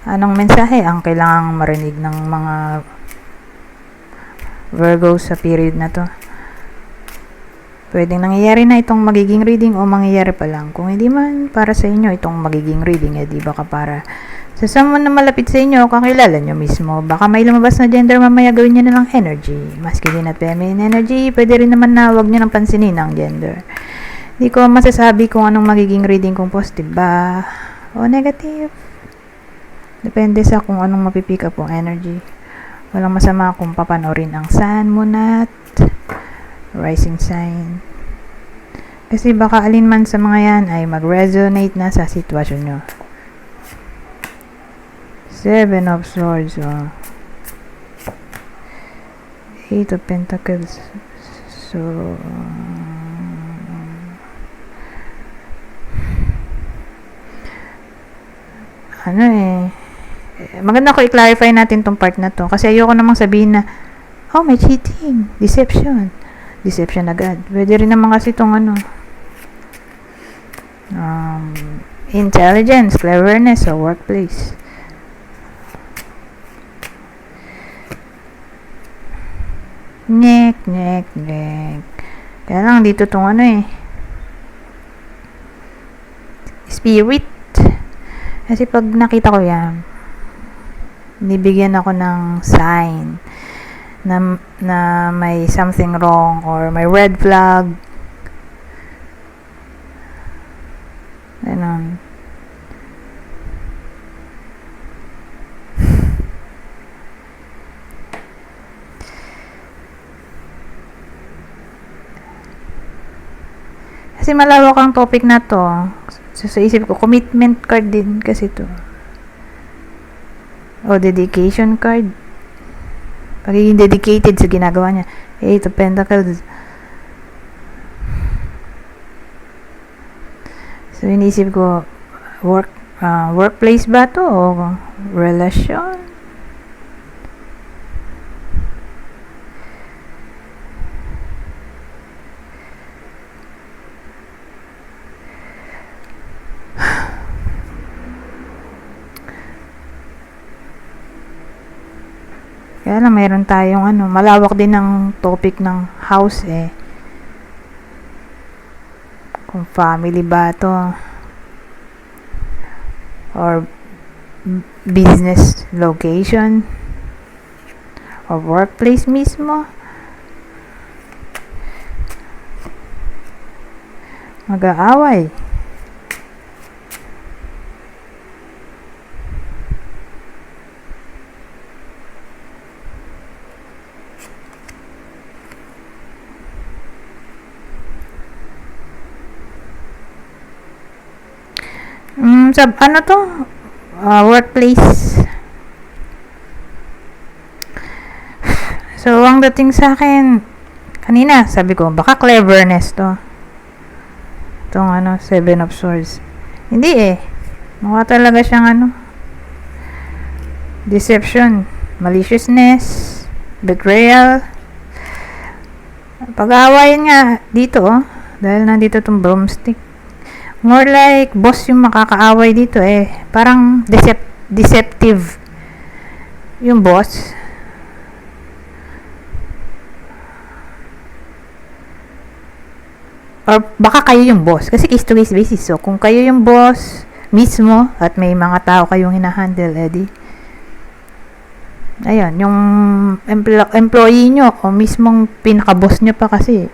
Anong mensahe ang kailangang marinig ng mga Virgo sa period na to? Pwedeng nangyayari na itong magiging reading o mangyayari pa lang. Kung hindi man para sa inyo itong magiging reading, di baka para sa someone na malapit sa inyo o kakilala nyo mismo. Baka may lumabas na gender, mamaya gawin nyo na lang energy. Masculine at feminine energy, pwede rin naman na huwag nyo nang pansinin ang gender. Hindi ko masasabi kung anong magiging reading, kung positive ba o negative. Depende sa kung anong mapipick up ang energy. Walang masama kung papanorin ang sun, moon at rising sign. Kasi baka alin man sa mga yan ay mag-resonate na sa sitwasyon nyo. 7 of Swords. 8 of Pentacles. So, maganda ko i-clarify natin tong part na to. Kasi ayoko namang sabihin na, oh, may cheating, deception agad. Pwede rin naman kasi itong intelligence, cleverness sa workplace. Nek. Kaya lang dito itong spirit. Kasi pag nakita ko yan, nibigyan ako ng sign na may something wrong or may red flag. Ganun. Kasi malawak ang topic na to. So, sa isip ko, commitment card din kasi to. O dedication card. Pagiging dedicated sa ginagawa niya. 8 of Pentacles. So, inisip ko, workplace ba to o relasyon? Kaya lang, mayroon tayong malawak din ng topic ng house Kung family ba to or business location or workplace mismo. Mag-aaway. Workplace. So, ang dating sa akin, kanina, sabi ko, baka cleverness to. Itong 7 of Swords. Hindi mukha talaga siyang deception, maliciousness, betrayal. Pag-aawayan nga dito, dahil nandito itong broomstick. More like, boss yung makakaaway dito Parang deceptive yung boss. Or baka kayo yung boss. Kasi case to case basis. So, kung kayo yung boss mismo at may mga tao kayong hinahandle, ayun, yung employee nyo o mismong pinaka-boss nyo pa kasi.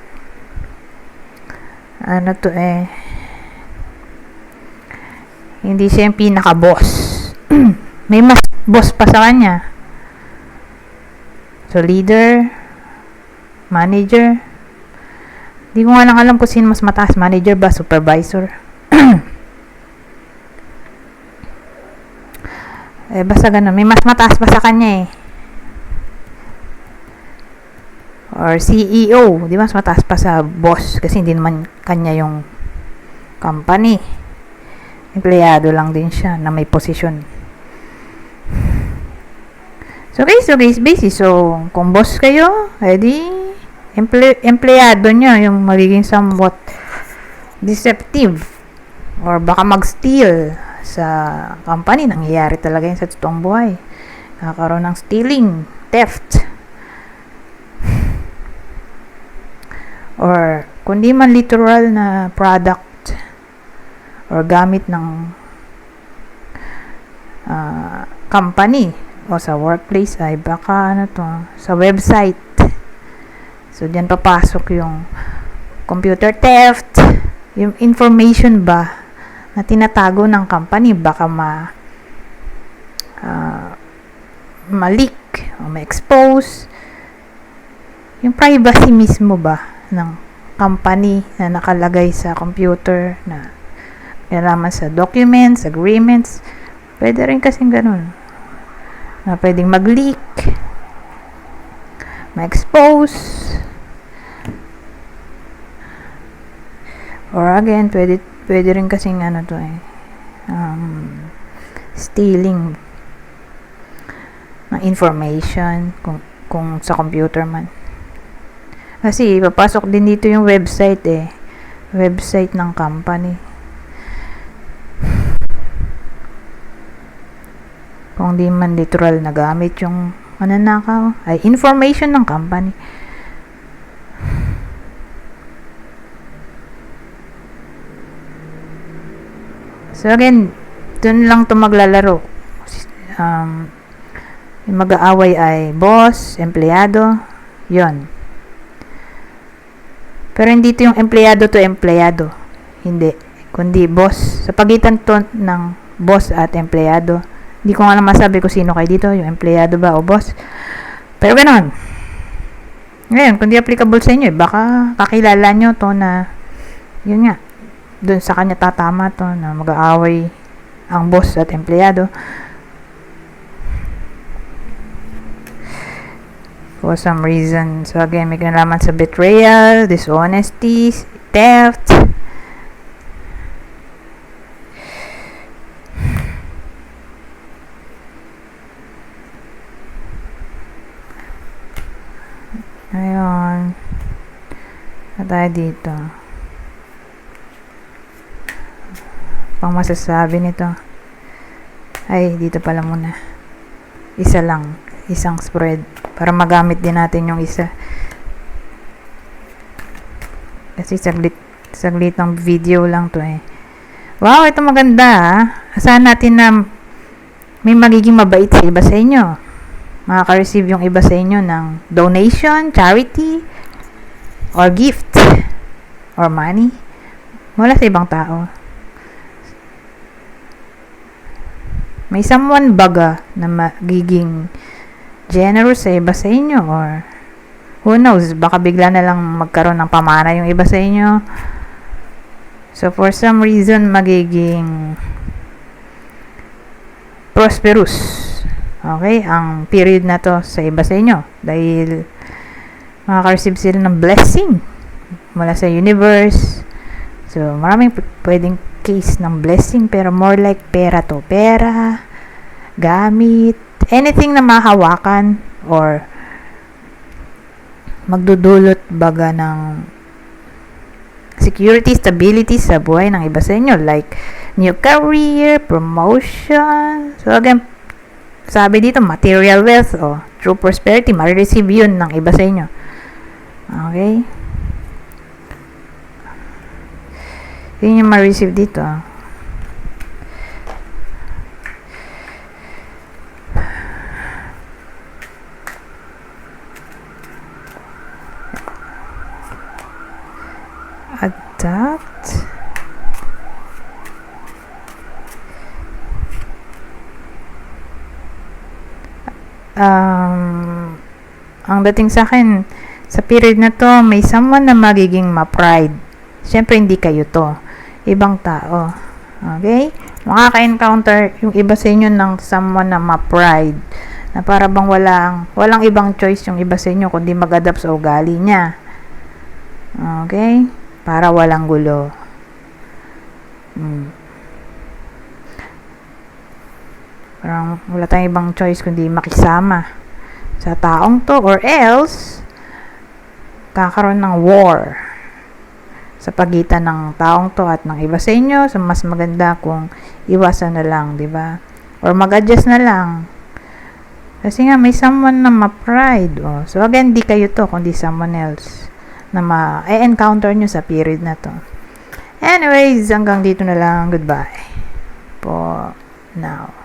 Hindi siya yung pinaka-boss. May mas boss pa sa kanya. So, leader, manager. Di ko nga lang alam kung sino mas mataas. Manager ba? Supervisor? Basta ganun. May mas mataas pa sa kanya Or CEO. Di ba? Mas mataas pa sa boss. Kasi hindi naman kanya yung company. Empleyado lang din siya na may posisyon. So, case basis. So, kung boss kayo, empleyado nyo yung magiging somewhat deceptive. Or baka mag-steal sa company, nangyayari talaga yan sa totoong buhay. Kakaroon ng stealing, theft, or kundi man literal na product or gamit ng company o sa workplace ay baka sa website. So diyan papasok yung computer theft, yung information ba na tinatago ng company, baka ma-leak o ma-expose yung privacy mismo ba ng company na nakalagay sa computer, na kinalaman sa documents, agreements. Pwede rin kasing ganun, na pwedeng mag-leak, ma-expose, or again, pwede rin kasing stealing ng information kung sa computer man. Kasi papasok din dito yung website website ng company. Kung di man literal na gamit yung mananakaw, ay information ng company. So again, dun lang to maglalaro. Yung mag-aaway ay boss, empleyado, yon. Pero hindi ito yung empleyado to empleyado. Hindi. Kundi boss. Sa pagitan to ng boss at empleyado. Hindi ko nga lang masabi kung sino kayo dito. Yung empleyado ba o boss. Pero ganon. Ngayon, kung di applicable sa inyo, baka kakilala nyo to na yun nga. Dun sa kanya tatama to na mag-aaway ang boss at empleyado. For some reason. So again, may kinalaman sa betrayal, dishonesty, theft. Ayun. Na tayo dito. Pang masasabi nito. Ay, dito pala muna. Isa lang. Isang spread. Para magamit din natin yung isa. Kasi saglit ng video lang to Wow, ito maganda Asahan natin na may magiging mabait sa iba sa inyo. Makaka-receive yung iba sa inyo ng donation, charity, or gift, or money mula sa ibang tao. May someone baga na magiging generous sa iba sa inyo, or who knows, baka bigla na lang magkaroon ng pamana yung iba sa inyo. So for some reason magiging prosperous ang period na to sa iba sa inyo, dahil makaka-receive sila ng blessing mula sa universe. So maraming pwedeng case ng blessing, pero more like pera to, pera, gamit, anything na mahawakan or magdudulot baga ng security, stability sa buhay ng iba sa inyo, like new career, promotion. So again, sabi dito material wealth o true prosperity, ma-receive yun ng iba sa inyo. Okay, yun yung ma-receive dito. Adapt. Ang dating sa akin sa period na to, may someone na magiging ma-pride. Siyempre hindi kayo to, ibang tao. Okay, makaka-encounter yung iba sa inyo ng someone na ma-pride, na para bang walang ibang choice yung iba sa inyo kundi mag-adapt sa ugali niya. Okay, para walang gulo. Parang wala tayong ibang choice kundi makisama sa taong to, or else kakaroon ng war sa pagitan ng taong to at ng iba sa inyo. So, mas maganda kung iwasan na lang, di ba? Or mag-adjust na lang. Kasi nga, may someone na ma-pride. Oh. So, again, di kayo to, kundi someone else na ma-encounter nyo sa period na to. Anyways, hanggang dito na lang. Goodbye. For now.